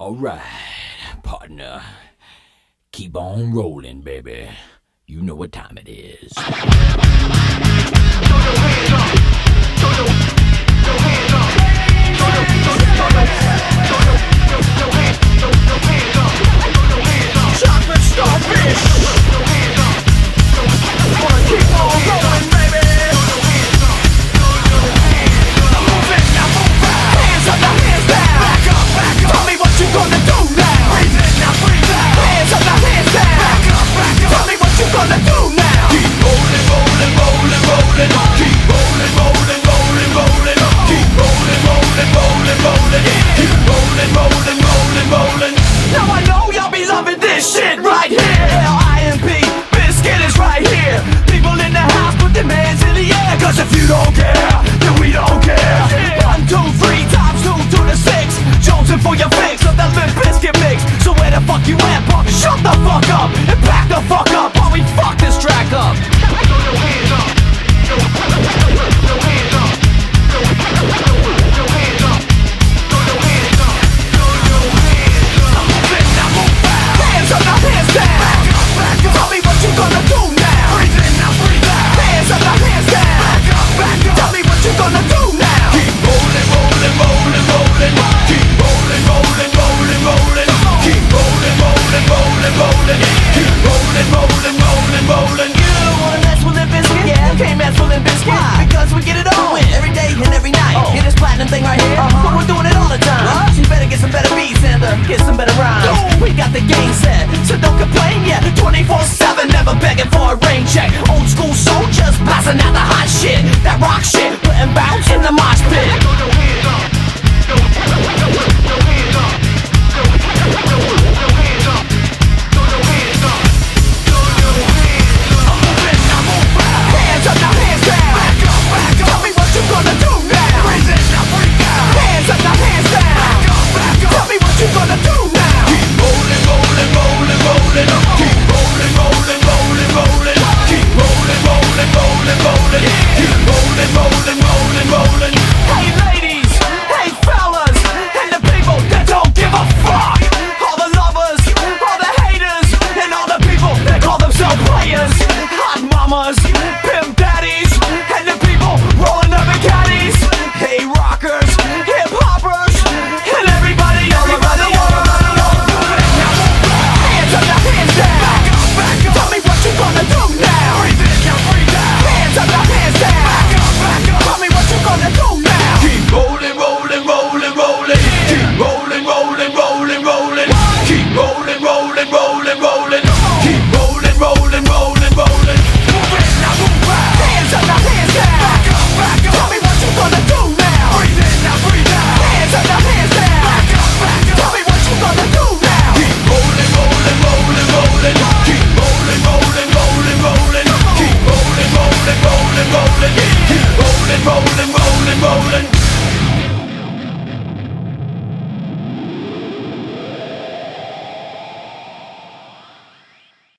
Alright, partner. Keep on rolling, baby. You know what time it is. Throw your hands up. Throw your hands up. Throw your hands up. Chocolate starfish. Throw your hands up. Wanna keep on rolling, baby. I'm moving, now move out. Hands up, now hands down. Back up, back up. Tell me what you gonna do now. Breathe in, now breathe out. Hands up, now hands down. Back up, back up. Tell me what you gonna do now. Keep rolling, rolling, rolling, rolling. Keep rolling, rolling, rolling, rolling. Keep rolling, rolling, rolling, rolling. Keep rolling, rolling, rolling, rolling. Now I know y'all be loving this shit right here. L.I.M.P. Biscuit is right here. People in the house put their hands in the air. Cause if you don't care, then we don't care. 1, 2, 3 times 2 to the 6. Jonesing for your fix of that Limp Bizkit mix. So where the fuck you at, punk? Shut the fuck up and back the fuck up while we fuck this track up. Throw your hands up. Throw your hands up. Throw your hands up. Throw your hands up. Throw your hands up. I'm moving, now move out. Hands up, now hands down. Back up, back up. Tell me what you gonna do now. Breathe in, now breathe out. Hands up, now hands down. Back up, back up. Tell me what you gonna do now. Keep rolling, rolling, rolling, rolling. Keep rolling, rolling, rolling, rolling. Keep rolling, rolling, rolling, rolling. Keep rolling, rolling, rolling, rolling. You wanna mess with Limp Bizkit? Yeah, can't mess with Limp Bizkit. Why? Because we get it on every day and every night. Get this platinum thing right here, but we're doing it all the time. So you better get some better beats and get some better rhymes. We got the game set, so don't complain yet. 24/7, never begging for a rain check. Old school soldiers blasting out the hot shit, that rock shit, putting bounce in the mosh pit. Throw your hands up. Throw your hands up. Throw your hands up. Throw your hands up. Throw your hands up. I'm moving, now move out. Hands up, now hands down. Back up, back up. Tell me what you gonna do now. Breathe in, now breathe out. Hands up, now hands down. Back up, back up. Tell me what you gonna do now. Keep rolling, rolling, rolling, rolling. Keep rolling, rolling, rolling, rolling. Keep rolling, rolling, rolling, rolling. Keep rolling, rolling, rolling, rolling. Hey ladies, hey fellas, and the people that don't give a fuck. All the lovers, all the haters, and all the people that call themselves players. Hot mamas, pimp daddies, and the people rolling up in caddies. Hey rockers, hip hoppers, and everybody all around the world. Hands up, now hands down. Back up, back up. Tell me what you gonna do now. Breathe in, now breathe out. Hands up, now hands down. Back up, back up. Tell me what you gonna do now. Keep rolling, rolling, rolling, rolling. Keep rolling, rolling, rolling, rolling. Keep rolling, rolling, rolling, rolling. Keep rolling, rolling, rolling, rolling. Move in, now move out. Hands up, now hands down. Back up, back up. Tell me what you gonna do now. Breathe in, now breathe out. Hands up, now hands down. Back up, back up. Tell me what you gonna do now. Keep rolling, rolling, rolling, rolling. Keep rolling, rolling, rolling, rolling. Keep rolling, rolling, rolling, rolling. Keep rolling, rolling, rolling, rolling.